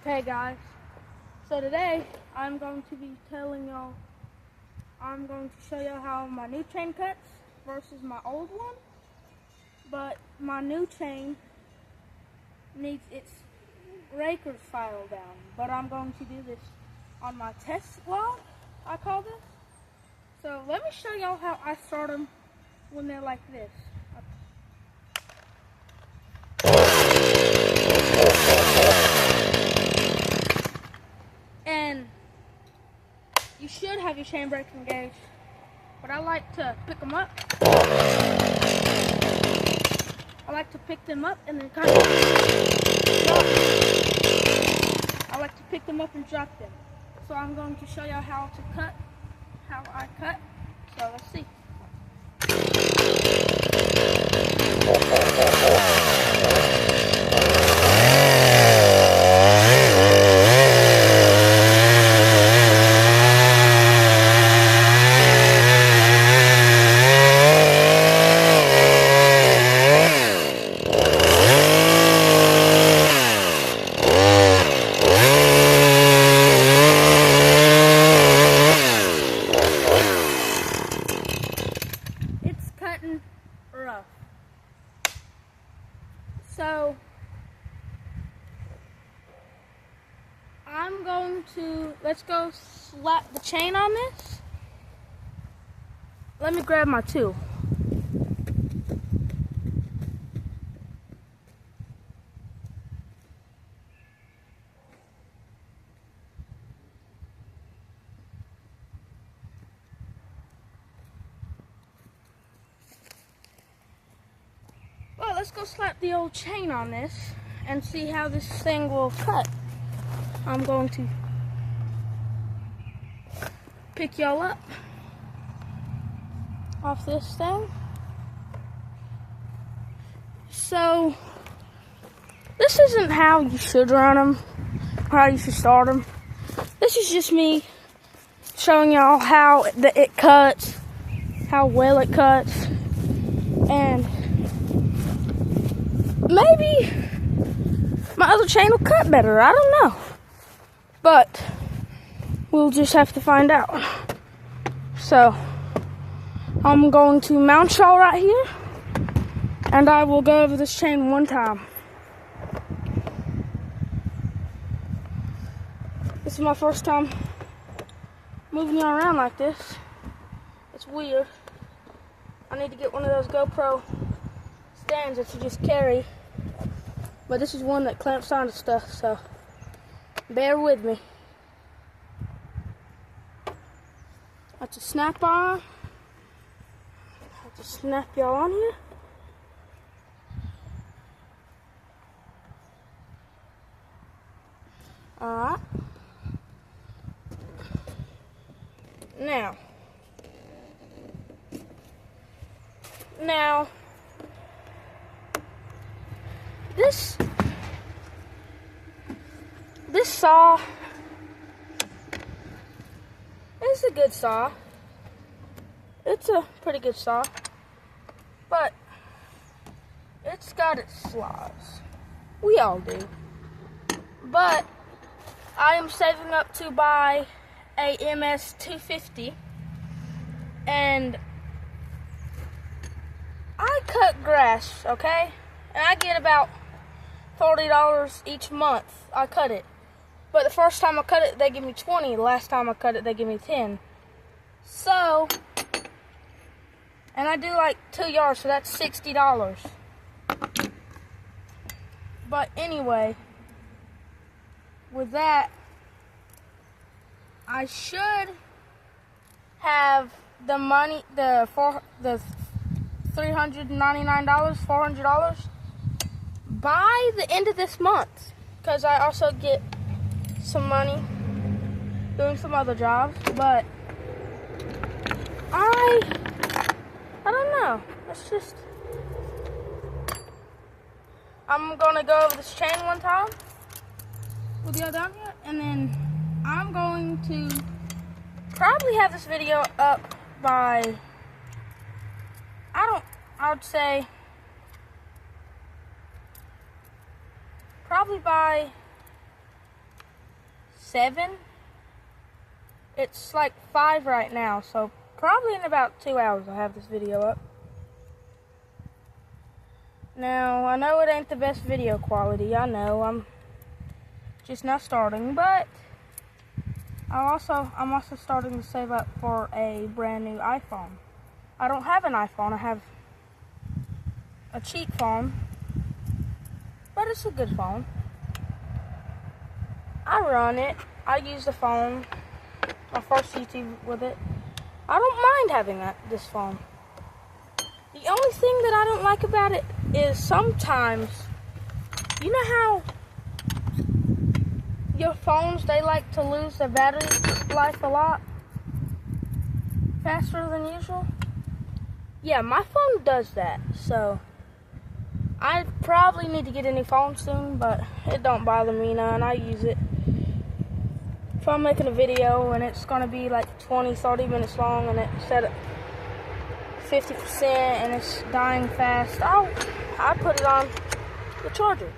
Okay guys, so today I'm going to show y'all how my new chain cuts versus my old one. But my new chain needs its raker's file down. But I'm going to do this on my test log, I call this. So let me show y'all how I start them when they're like this. And you should have your chain brakes engaged, but I like to pick them up. I like to pick them up and then kind of drop. I like to pick them up and drop them. So I'm going to show y'all how I cut. So let's see. Cutting rough. So let's go slap the chain on this. Let me grab my tool. Well, let's go slap the old chain on this and see how this thing will cut. I'm going to pick y'all up off this thing. So, this isn't how you should run them, or how you should start them. This is just me showing y'all how it cuts, how well it cuts, and maybe my other chain will cut better, I don't know. But we'll just have to find out. So I'm going to mount y'all right here, and I will go over this chain one time. This is my first time moving y'all around like this. It's weird. I need to get one of those GoPro stands that you just carry, but this is one that clamps onto stuff, so bear with me. That's a snap on. I have to snap y'all on here. Alright. Now this saw is a good saw. It's a pretty good saw, but it's got its flaws. We all do. But I am saving up to buy a MS-250, and I cut grass, okay? And I get about $40 each month. I cut it. But the first time I cut it, they give me 20. The last time I cut it, they give me 10. So, and I do like 2 yards, so that's $60. But anyway, with that, I should have the money, the $399, $400 by the end of this month, because I also get some money doing some other jobs. But I don't know. It's just, I'm gonna go over this chain one time with y'all down here, and then I'm going to probably have this video up by, I would say probably by 7. It's like 5 right now, so probably in about 2 hours I'll have this video up. Now, I know it ain't the best video quality. I know, I'm just now starting, but I'm also starting to save up for a brand new iPhone. I don't have an iPhone, I have a cheap phone, but it's a good phone. I run it, I use the phone, my first YouTube with it. I don't mind having this phone. The only thing that I don't like about it is sometimes, you know how your phones, they like to lose their battery life a lot faster than usual? Yeah, my phone does that, so I probably need to get a new phone soon, but it don't bother me none. I use it. If I'm making a video and it's going to be like 20-30 minutes long and it's set at 50% and it's dying fast, I put it on the charger.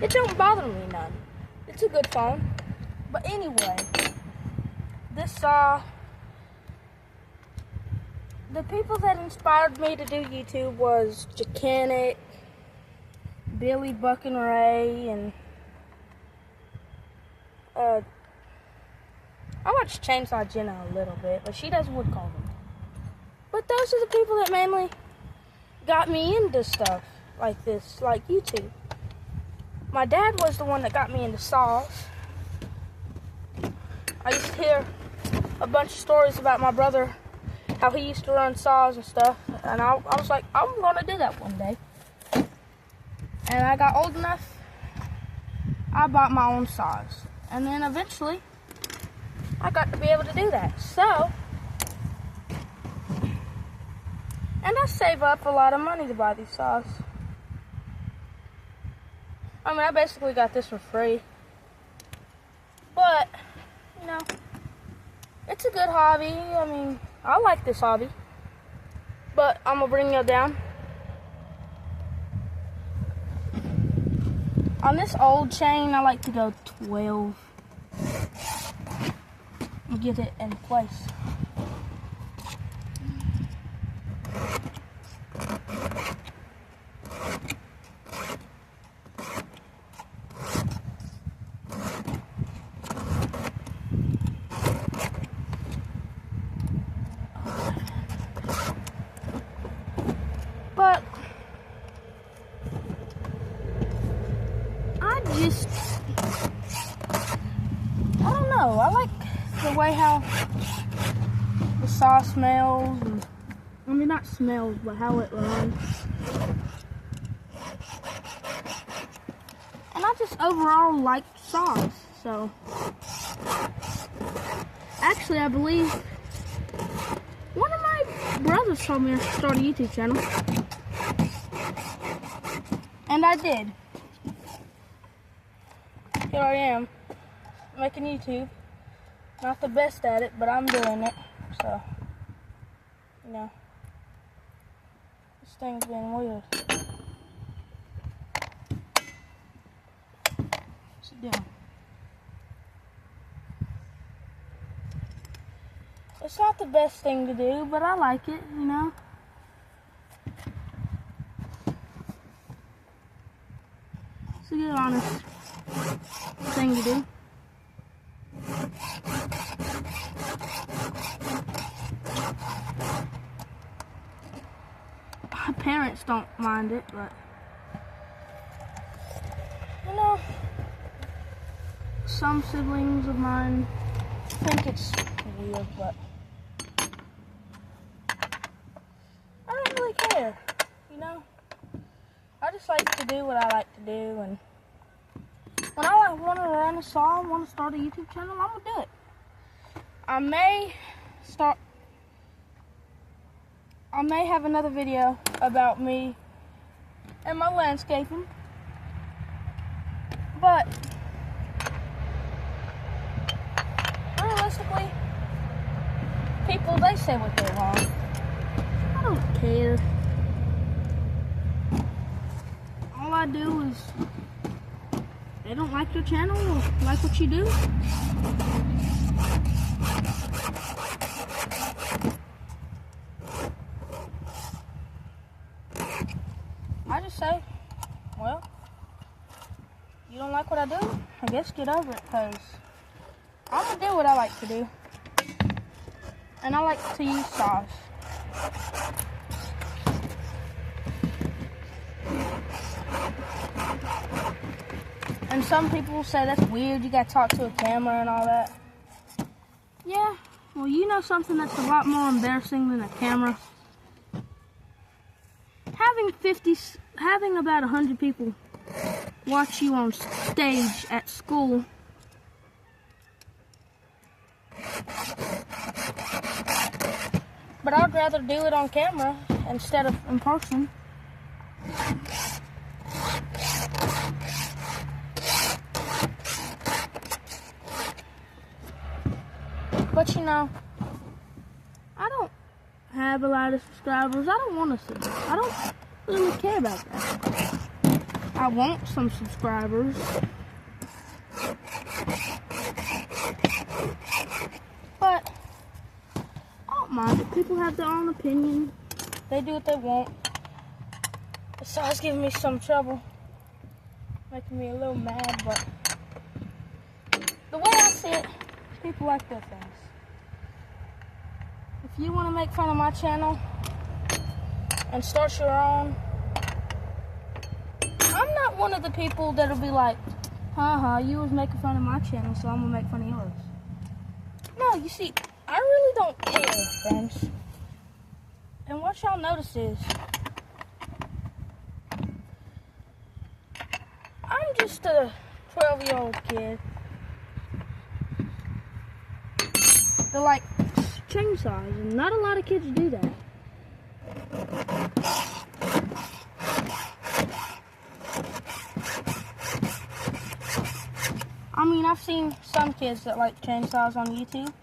It don't bother me none. It's a good phone. But anyway, this the people that inspired me to do YouTube was Jacanic, Billy Buck and Ray, and I watch Chainsaw Jenna a little bit, but she does wood carving. But those are the people that mainly got me into stuff like this, like YouTube. My dad was the one that got me into saws. I used to hear a bunch of stories about my brother, how he used to run saws and stuff, and I was like, I'm going to do that one day. And I got old enough, I bought my own saws. And then eventually, I got to be able to do that. So, and I save up a lot of money to buy these saws. I mean, I basically got this for free. But, you know, it's a good hobby. I mean, I like this hobby. But I'm going to bring you down. On this old chain, I like to go 12. And get it in place. But I don't know, I like the way how the saw smells, and, I mean not smells, but how it runs. And I just overall like saws, so. Actually, I believe one of my brothers told me to start a YouTube channel. And I did. Here I am, making YouTube. Not the best at it, but I'm doing it. So, you know, this thing's being weird. What's it doing? It's not the best thing to do, but I like it, you know. It's a good, honest thing to do. My parents don't mind it, but you know, some siblings of mine think it's weird, but I don't really care, you know. I just like to do what I like to do, and when I want to run a saw, want to start a YouTube channel, I'm going to do it. I may have another video about me and my landscaping, but realistically, people, they say what they want. I don't care. All I do is they don't like your channel or like what you do, I just say, well, you don't like what I do? I guess get over it, because I'm going to do what I like to do. And I like to use sauce. And some people say that's weird, you got to talk to a camera and all that. Yeah, well, you know something that's a lot more embarrassing than a camera? Having about 100 people watch you on stage at school. But I'd rather do it on camera instead of in person. But you know, I don't have a lot of subscribers. I don't want to. I don't really care about that. I want some subscribers. But I don't mind it. People have their own opinion. They do what they want. Besides giving me some trouble. Making me a little mad, but the way I see it, people like their things. If you want to make fun of my channel and start your own, I'm not one of the people that'll be like, haha, you was making fun of my channel, so I'm gonna make fun of yours. No, you see, I really don't care, friends. And what y'all notice is, I'm just a 12-year-old kid that like chainsaws, and not a lot of kids do that. I mean, I've seen some kids that like chainsaws on YouTube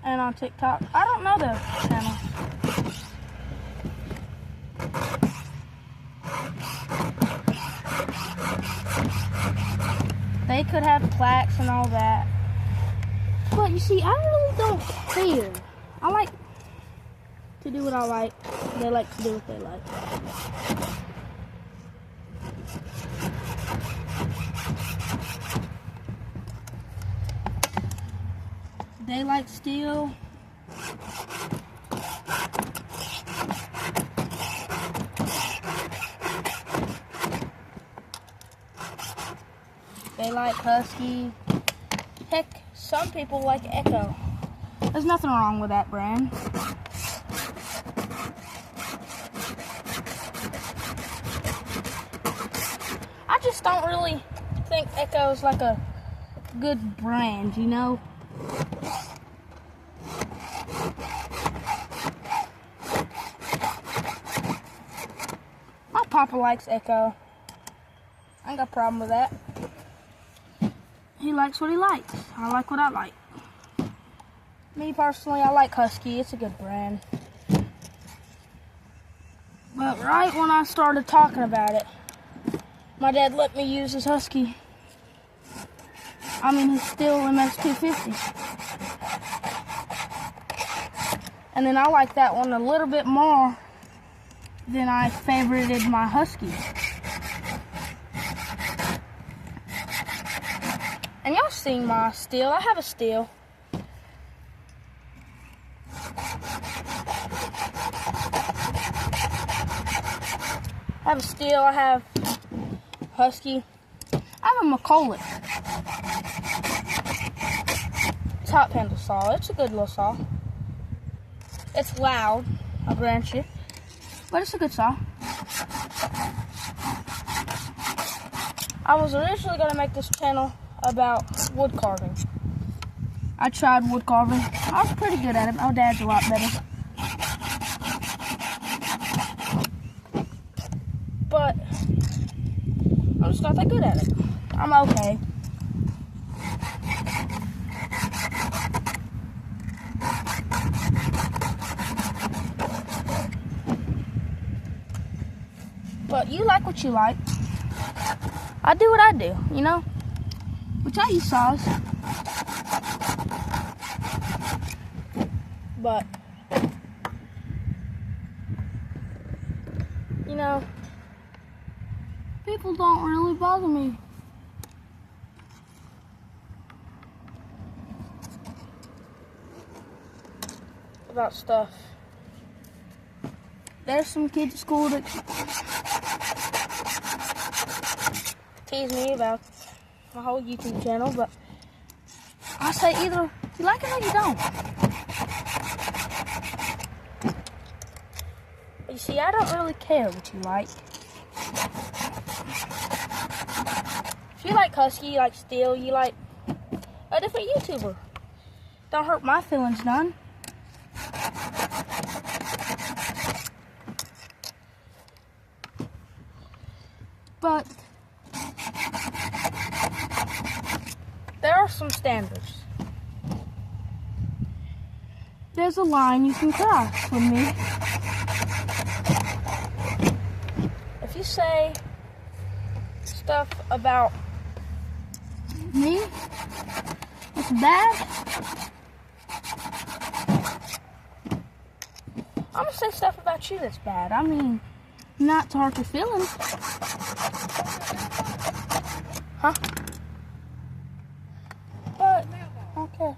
and on TikTok. I don't know their channel. They could have plaques and all that. But you see, I really don't care. I like to do what I like. They like to do what they like. They like steel. They like Husky. Heck, some people like Echo. There's nothing wrong with that brand. I just don't really think Echo is like a good brand, you know? My papa likes Echo. I ain't got a problem with that. He likes what he likes. I like what I like. Me personally, I like Husky. It's a good brand. But right when I started talking about it, my dad let me use his Husky. I mean, his Stihl MS-250. And then I like that one a little bit more than I favorited my Husky. And y'all seen my Stihl. I have a Stihl. I have a Stihl. I have Husky. I have a McCulloch top handle saw. It's a good little saw. It's loud, I'll grant you, but it's a good saw. I was originally going to make this channel about wood carving. I tried wood carving. I was pretty good at it. My dad's a lot better. But I'm just not that good at it. I'm okay. But you like what you like. I do what I do, you know? Which I use saws. But, you know, people don't really bother me. About stuff. There's some kids at school that tease me about my whole YouTube channel, but I say either you like it or you don't. But you see, I don't really care what you like. If you like Husky, you like Steel, you like a different YouTuber. Don't hurt my feelings none. But there are some standards. There's a line you can cross with me. If you say stuff about me that's bad, I'm gonna say stuff about you that's bad. I mean, not to hurt your feelings. Huh? But, okay.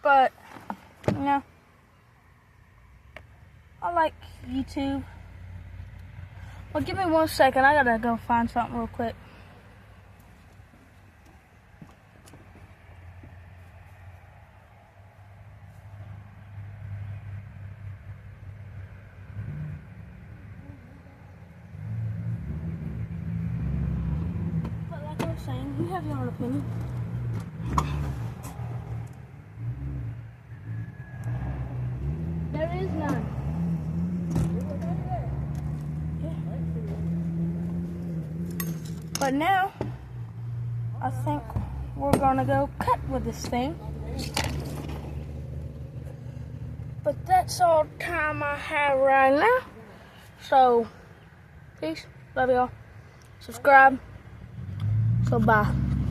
But, you know, I like YouTube. Well, give me 1 second. I gotta go find something real quick. But like I was saying, you have your own opinion. There is none. But now, I think we're gonna go cut with this thing. But that's all the time I have right now. So, peace, love y'all. Subscribe. So bye.